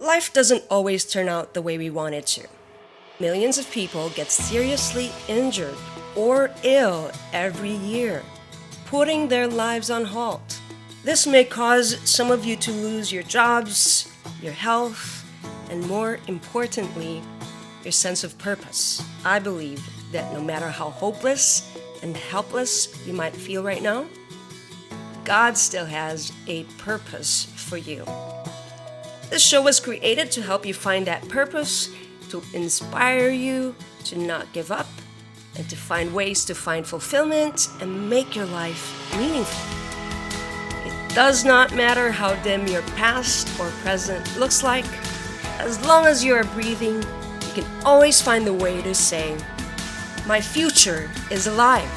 Life doesn't always turn out the way we want it to. Millions of people get seriously injured or ill every year, putting their lives on halt. This may cause some of you to lose your jobs, your health, and more importantly, your sense of purpose. I believe that no matter how hopeless and helpless you might feel right now, God still has a purpose for you. This show was created to help you find that purpose, to inspire you to not give up, and to find ways to find fulfillment and make your life meaningful. It does not matter how dim your past or present looks like. As long as you are breathing, you can always find a way to say, "My future is alive."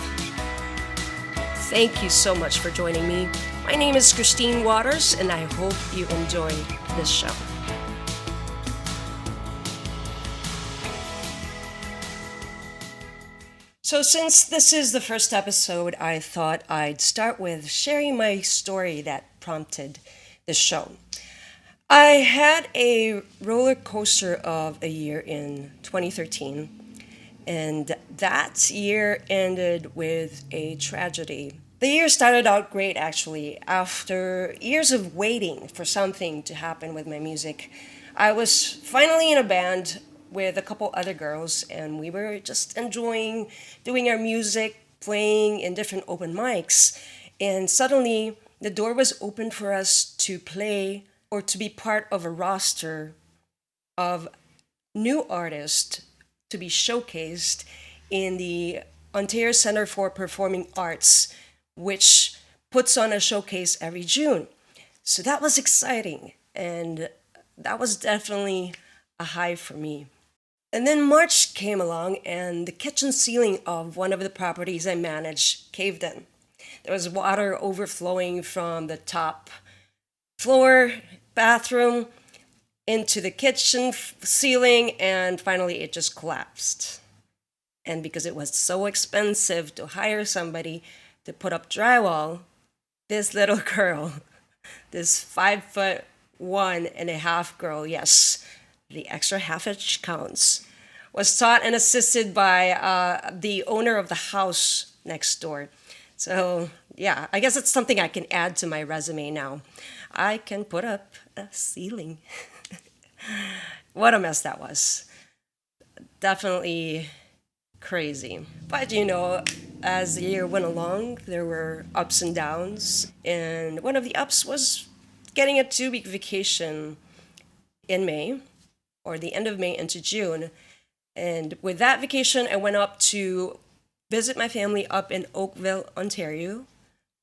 Thank you so much for joining me. My name is Christine Waters, and I hope you enjoy this show. So since this is the first episode, I thought I'd start with sharing my story that prompted the show. I had a roller coaster of a year in 2013, and that year ended with a tragedy. The year started out great, actually. After years of waiting for something to happen with my music, I was finally in a band with a couple other girls, and we were just enjoying doing our music, playing in different open mics. And suddenly, the door was opened for us to play or to be part of a roster of new artists to be showcased in the Ontario Centre for Performing Arts, which puts on a showcase every June. So that was exciting, and that was definitely a high for me. And then March came along, and the kitchen ceiling of one of the properties I managed caved in. There was water overflowing from the top floor, bathroom, into the kitchen ceiling, and finally it just collapsed. And because it was so expensive to hire somebody to put up drywall, this little girl, this 5'1.5" girl, yes, the extra half inch counts, was taught and assisted by the owner of the house next door. So yeah, I guess it's something I can add to my resume now. I can put up a ceiling. What a mess that was. Definitely crazy. But as the year went along, there were ups and downs. And one of the ups was getting a 2-week vacation in May, or the end of May into June. And with that vacation, I went up to visit my family up in Oakville, Ontario,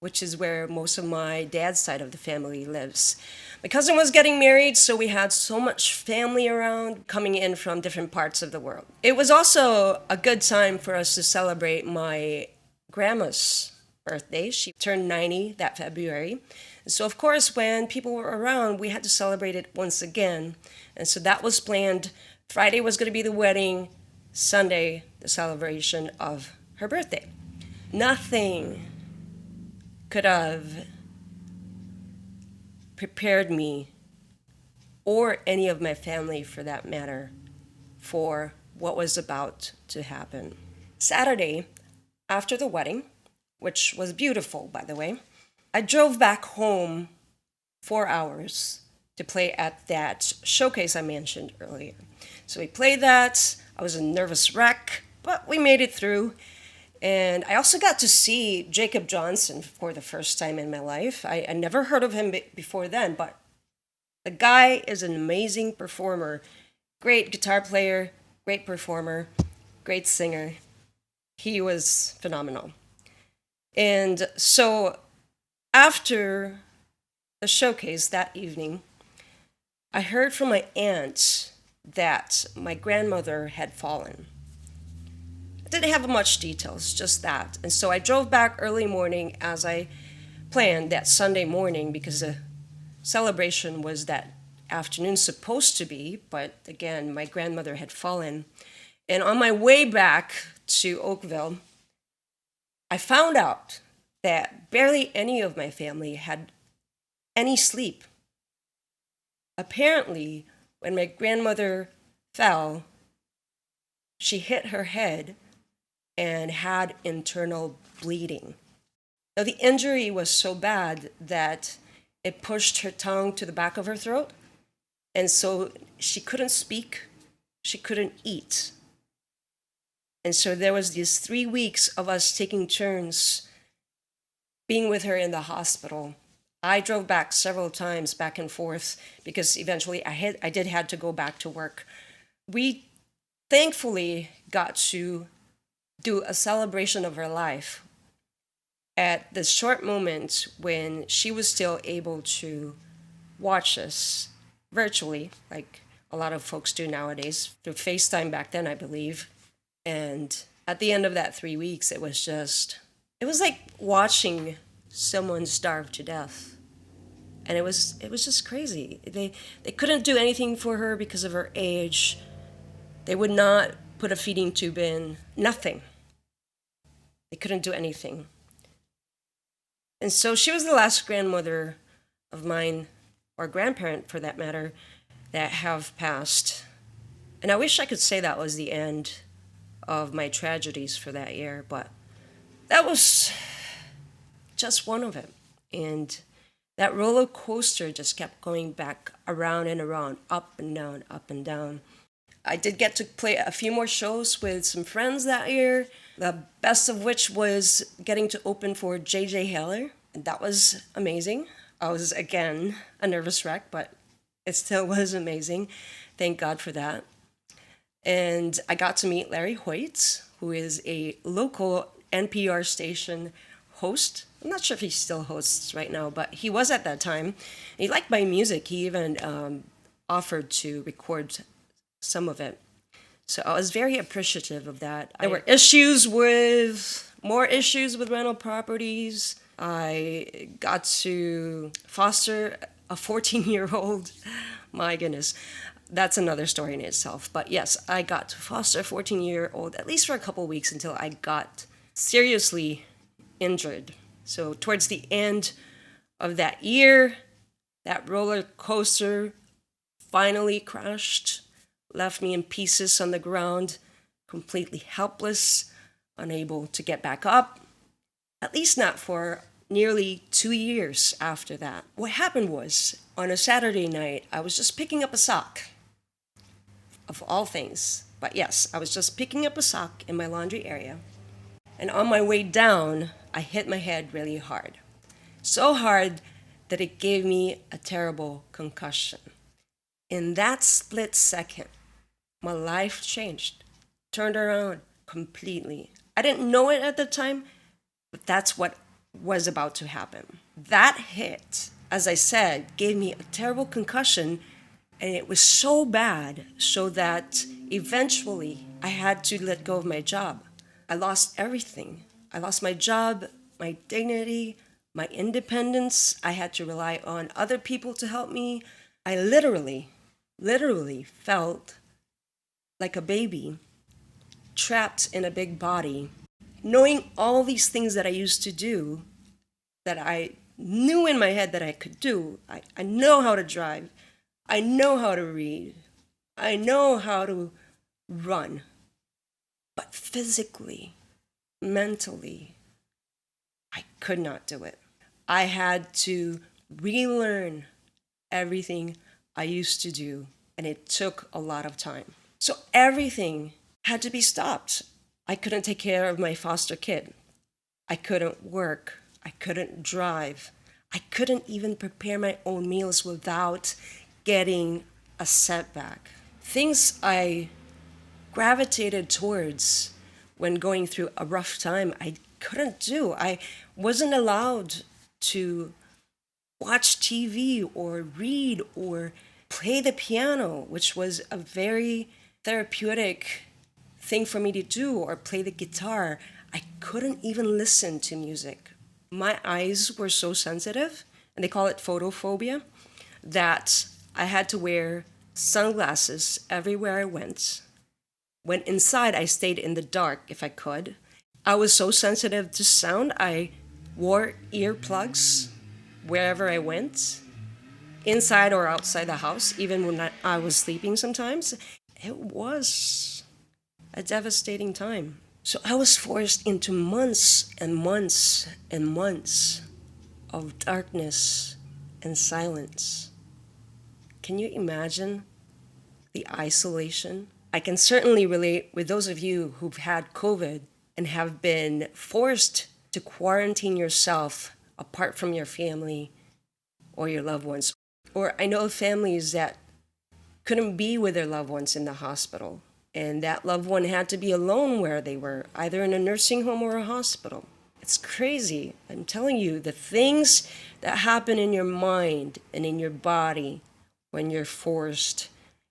which is where most of my dad's side of the family lives. My cousin was getting married, so we had so much family around coming in from different parts of the world. It was also a good time for us to celebrate my grandma's birthday. She turned 90 that February. And so, of course, when people were around, we had to celebrate it once again. And so that was planned. Friday was going to be the wedding, Sunday, the celebration of her birthday. Nothing could have prepared me, or any of my family for that matter, for what was about to happen. Saturday, after the wedding, which was beautiful, by the way, I drove back home 4 hours to play at that showcase I mentioned earlier. So we played that. I was a nervous wreck, but we made it through. And I also got to see Jacob Johnson for the first time in my life. I never heard of him before then, but the guy is an amazing performer. Great guitar player, great performer, great singer. He was phenomenal. And so after the showcase that evening, I heard from my aunt that my grandmother had fallen. I didn't have much details, just that. And so I drove back early morning as I planned that Sunday morning, because the celebration was that afternoon supposed to be, but again, my grandmother had fallen. And on my way back to Oakville, I found out that barely any of my family had any sleep. Apparently, When my grandmother fell, she hit her head and had internal bleeding. Now, the injury was so bad that it pushed her tongue to the back of her throat, and so she couldn't speak, she couldn't eat. And so there was these 3 weeks of us taking turns being with her in the hospital. I drove back several times back and forth because eventually I did had to go back to work. We thankfully got to do a celebration of her life at the short moment when she was still able to watch us virtually, like a lot of folks do nowadays, through FaceTime back then, I believe. And at the end of that 3 weeks, it was like watching someone starve to death. And it was just crazy. They couldn't do anything for her because of her age. They would not put a feeding tube in, nothing. They couldn't do anything. And so she was the last grandmother of mine, or grandparent for that matter, that have passed. And I wish I could say that was the end of my tragedies for that year, but that was just one of it. And that roller coaster just kept going back around and around, up and down, up and down. I did get to play a few more shows with some friends that year, the best of which was getting to open for J.J. Heller, and that was amazing. I was, again, a nervous wreck, but it still was amazing. Thank God for that. And I got to meet Larry Hoyt, who is a local NPR station host. I'm not sure if he still hosts right now, but he was at that time. He liked my music. He even offered to record some of it. So I was very appreciative of that. There were more issues with rental properties. I got to foster a 14-year-old. My goodness, that's another story in itself. But yes, I got to foster a 14-year-old at least for a couple of weeks until I got seriously injured. So towards the end of that year, that roller coaster finally crashed, left me in pieces on the ground, completely helpless, unable to get back up, at least not for nearly 2 years after that. What happened was, on a Saturday night, I was just picking up a sock, of all things. But yes, I was just picking up a sock in my laundry area. And on my way down, I hit my head really hard. So hard that it gave me a terrible concussion. In that split second, my life changed, turned around completely. I didn't know it at the time, but that's what was about to happen. That hit, as I said, gave me a terrible concussion, and it was so bad so that eventually I had to let go of my job. I lost everything. I lost my job, my dignity, my independence. I had to rely on other people to help me. I literally felt like a baby trapped in a big body, knowing all these things that I used to do, that I knew in my head that I could do. I know how to drive. I know how to read. I know how to run. But physically, mentally, I could not do it. I had to relearn everything I used to do, and it took a lot of time. So everything had to be stopped. I couldn't take care of my foster kid. I couldn't work. I couldn't drive. I couldn't even prepare my own meals without getting a setback. Things I gravitated towards when going through a rough time, I couldn't do. I wasn't allowed to watch TV or read or play the piano, which was a very therapeutic thing for me to do, or play the guitar. I couldn't even listen to music. My eyes were so sensitive, and they call it photophobia, that I had to wear sunglasses everywhere I went. When inside, I stayed in the dark if I could. I was so sensitive to sound, I wore earplugs wherever I went. inside or outside the house, even when I was sleeping sometimes. It was a devastating time. So I was forced into months and months and months of darkness and silence. Can you imagine the isolation? I can certainly relate with those of you who've had COVID and have been forced to quarantine yourself apart from your family or your loved ones. Or I know families that couldn't be with their loved ones in the hospital, and that loved one had to be alone where they were, either in a nursing home or a hospital. It's crazy. I'm telling you, the things that happen in your mind and in your body when you're forced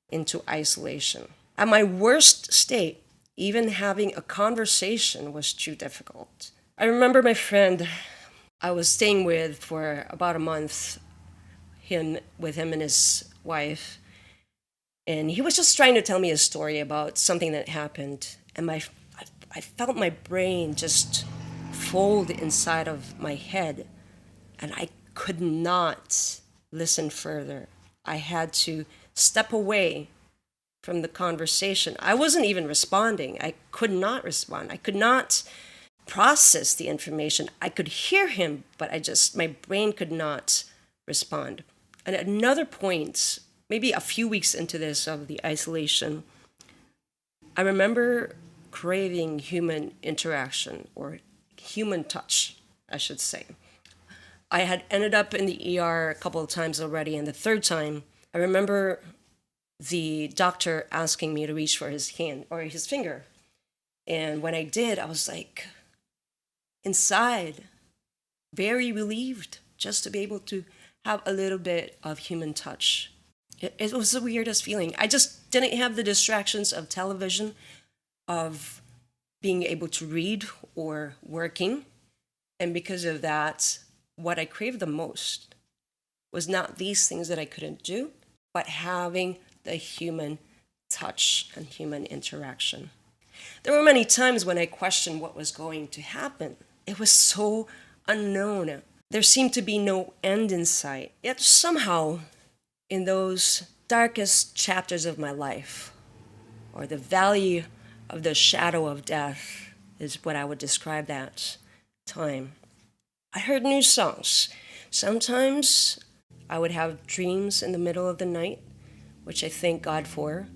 into isolation. At my worst state, even having a conversation was too difficult. I remember my friend I was staying with for about a month, with him and his wife, and he was just trying to tell me a story about something that happened, and I felt my brain just fold inside of my head, and I could not listen further. I had to step away from the conversation. I wasn't even responding. I could not respond. I could not process the information. I could hear him, but my brain could not respond. And at another point, maybe a few weeks into this of the isolation, I remember craving human interaction, or human touch, I should say. I had ended up in the ER a couple of times already, and the third time, I remember the doctor asking me to reach for his hand or his finger. And when I did, I was like, inside, very relieved just to be able to have a little bit of human touch. It was the weirdest feeling. I just didn't have the distractions of television, of being able to read or working. And because of that, what I craved the most was not these things that I couldn't do, but having the human touch and human interaction. There were many times when I questioned what was going to happen. It was so unknown. There seemed to be no end in sight. Yet somehow, in those darkest chapters of my life, or the valley of the shadow of death is what I would describe that time, I heard new songs. Sometimes I would have dreams in the middle of the night, which I thank God for.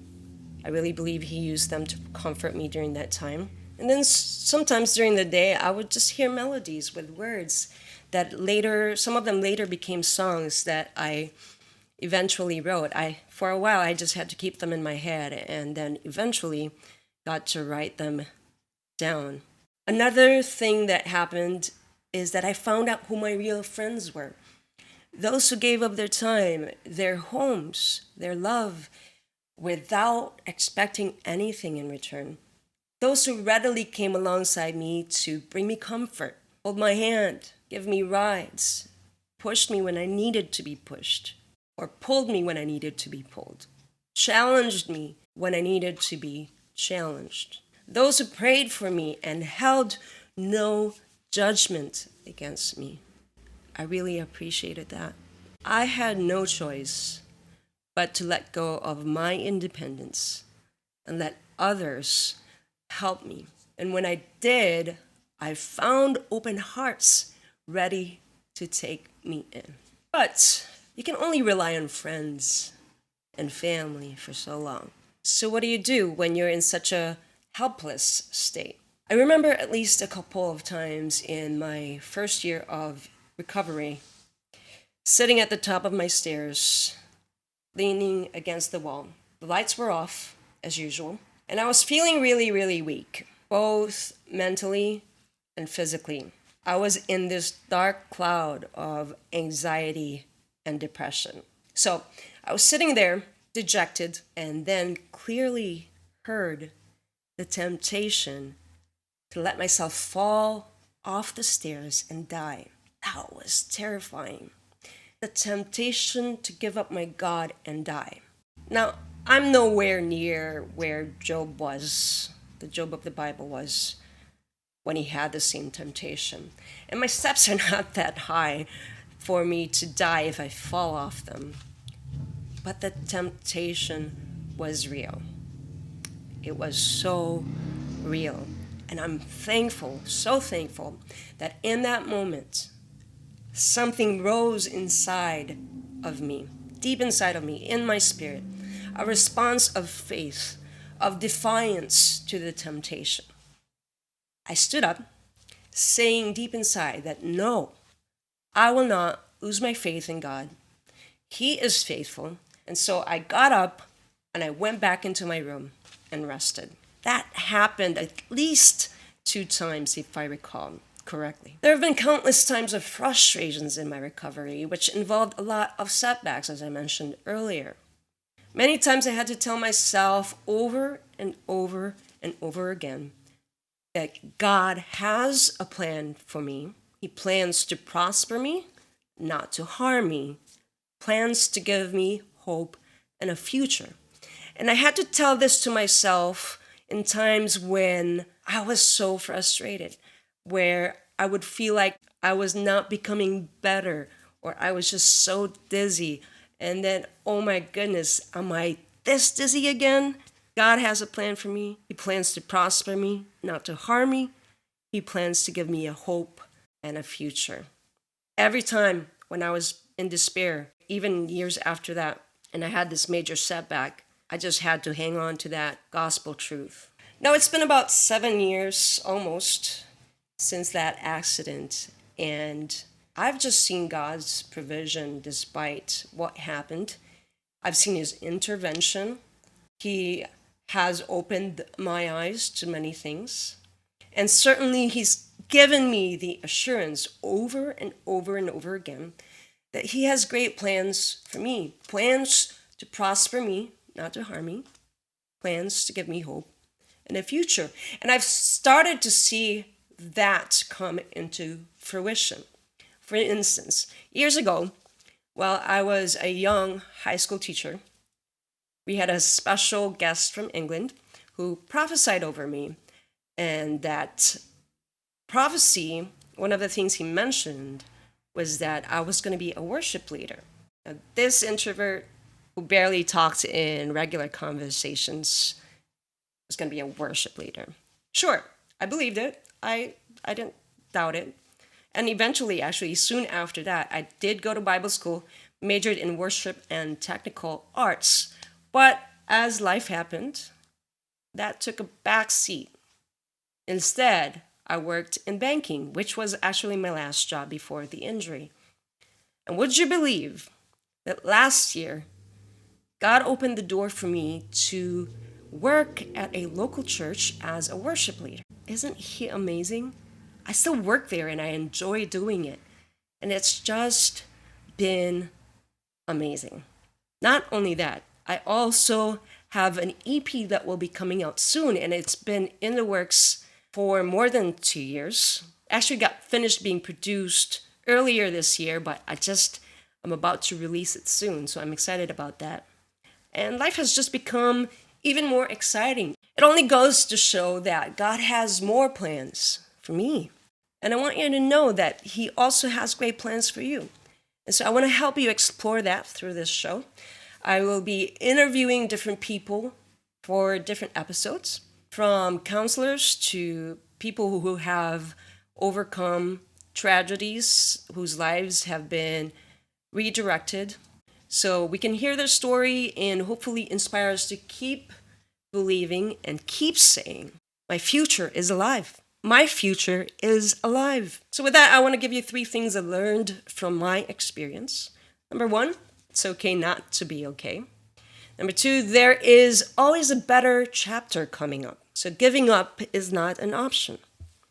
I really believe He used them to comfort me during that time. And then sometimes during the day, I would just hear melodies with words that later, some of them later became songs that I eventually wrote. For a while, I just had to keep them in my head, and then eventually got to write them down. Another thing that happened is that I found out who my real friends were. Those who gave up their time, their homes, their love, without expecting anything in return. Those who readily came alongside me to bring me comfort, hold my hand, give me rides, pushed me when I needed to be pushed, or pulled me when I needed to be pulled, challenged me when I needed to be challenged. Those who prayed for me and held no judgment against me. I really appreciated that. I had no choice but to let go of my independence and let others help me. And when I did, I found open hearts ready to take me in. But you can only rely on friends and family for so long. So what do you do when you're in such a helpless state? I remember at least a couple of times in my first year of recovery, sitting at the top of my stairs, leaning against the wall. The lights were off, as usual, and I was feeling really, really weak, both mentally and physically. I was in this dark cloud of anxiety and depression. So I was sitting there, dejected, and then clearly heard the temptation to let myself fall off the stairs and die. That was terrifying. The temptation to give up my God and die. Now, I'm nowhere near where Job was, the Job of the Bible was, when he had the same temptation. And my steps are not that high for me to die if I fall off them. but the temptation was real. It was so real. And I'm thankful, so thankful, that in that moment, something rose inside of me, deep inside of me, in my spirit, a response of faith, of defiance to the temptation. I stood up, saying deep inside that no, I will not lose my faith in God. He is faithful. And so I got up and I went back into my room and rested. That happened at least 2 times, if I recall correctly. There have been countless times of frustrations in my recovery, which involved a lot of setbacks, as I mentioned earlier. Many times I had to tell myself over and over and over again that God has a plan for me. He plans to prosper me, not to harm me. Plans to give me hope and a future. And I had to tell this to myself in times when I was so frustrated, where I would feel like I was not becoming better, or I was just so dizzy. And then, oh my goodness, am I this dizzy again? God has a plan for me. He plans to prosper me, not to harm me. He plans to give me a hope and a future. Every time when I was in despair, even years after that, and I had this major setback, I just had to hang on to that gospel truth. Now, it's been about 7 years almost since that accident, and I've just seen God's provision despite what happened. I've seen his intervention. He has opened my eyes to many things. And certainly he's given me the assurance over and over and over again that he has great plans for me. Plans to prosper me, not to harm me. Plans to give me hope and a future. And I've started to see that come into fruition. For instance, years ago, while I was a young high school teacher, we had a special guest from England who prophesied over me. And that prophecy, one of the things he mentioned was that I was going to be a worship leader. Now, this introvert who barely talked in regular conversations was going to be a worship leader. Sure, I believed it. I didn't doubt it. And eventually, actually, soon after that, I did go to Bible school, majored in worship and technical arts. But as life happened, that took a back seat. Instead, I worked in banking, which was actually my last job before the injury. And would you believe that last year, God opened the door for me to work at a local church as a worship leader? Isn't he amazing? I still work there and I enjoy doing it. And it's just been amazing. Not only that, I also have an EP that will be coming out soon, and it's been in the works for more than 2 years. Actually got finished being produced earlier this year, but I'm about to release it soon, so I'm excited about that. And life has just become even more exciting. It only goes to show that God has more plans for me. And I want you to know that he also has great plans for you. And so I want to help you explore that through this show. I will be interviewing different people for different episodes, from counselors to people who have overcome tragedies, whose lives have been redirected. So we can hear their story and hopefully inspire us to keep believing and keep saying, my future is alive. My future is alive. So with that, I want to give you 3 things I learned from my experience. Number 1, it's okay not to be okay. Number 2, there is always a better chapter coming up. So giving up is not an option.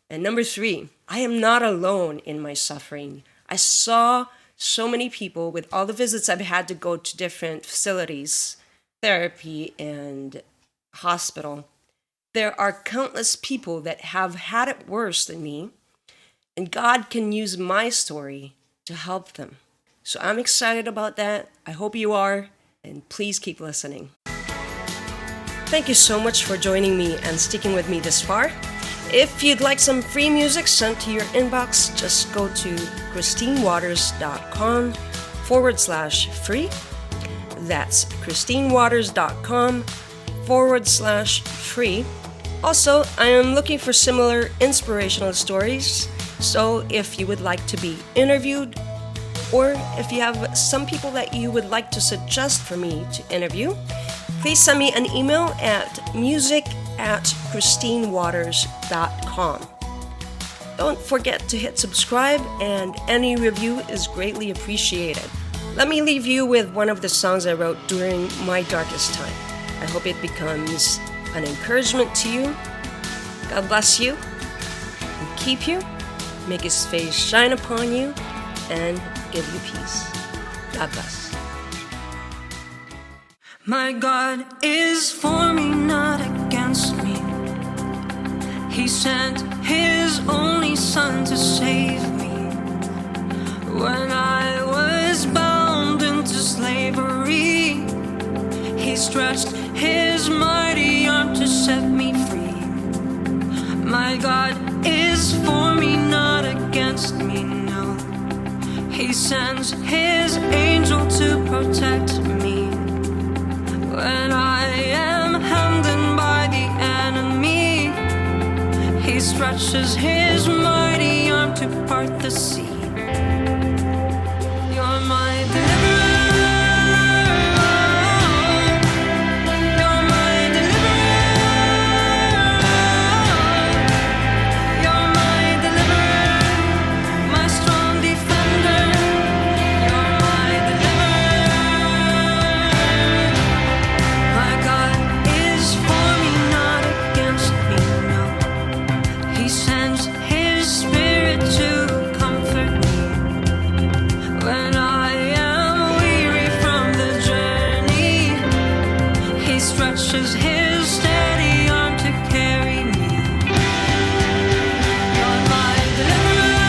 And number 3, I am not alone in my suffering. I saw so many people with all the visits I've had to go to different facilities, therapy and hospital. There are countless people that have had it worse than me, and God can use my story to help them. So I'm excited about that. I hope you are, and please keep listening. Thank you so much for joining me and sticking with me this far. If you'd like some free music sent to your inbox, just go to christinewaters.com/free. That's christinewaters.com/free. Also, I am looking for similar inspirational stories, so if you would like to be interviewed, or if you have some people that you would like to suggest for me to interview, please send me an email at music@christinewaters.com. Don't forget to hit subscribe, and any review is greatly appreciated. Let me leave you with one of the songs I wrote during my darkest time. I hope it becomes an encouragement to you. God bless you and keep you, make His face shine upon you, and give you peace. God bless. My God is for me, not against me. He sent His only Son to save me. When I was bound into slavery, He stretched His mighty arm to set me free. My God is for me, not against me, no. He sends His angel to protect me. When I am hemmed in by the enemy, He stretches His mighty arm to part the sea. You're my stretches His steady arm to carry me. You're my deliverer.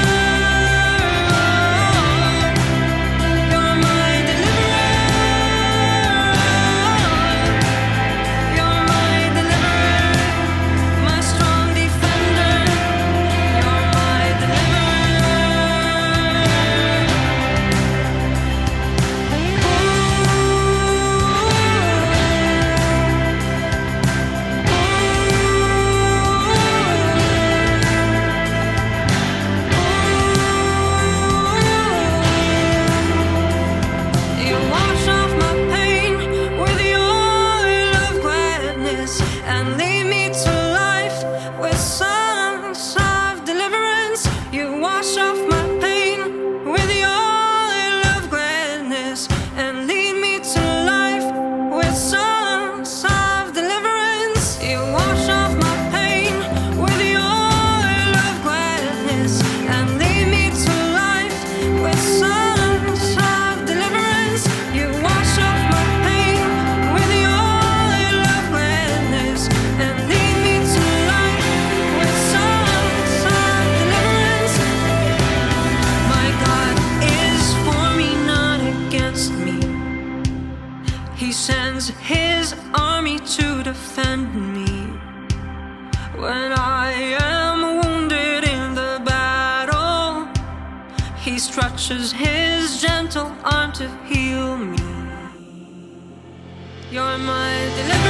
You're my deliverer. You're my deliverer, my strong defender. You're my and lead me to life with songs of deliverance. You wash off my pain with the oil of gladness and lead me to life with songs of deliverance. You wash off my pain with the oil of gladness and lead me to life with songs of deliverance. You wash off my pain with the oil of gladness and lead me to life with songs of deliverance. My God is for me, not against me. He sends His army to defend me. When I am wounded in the battle, He stretches His gentle arm to heal me. You're my deliverer.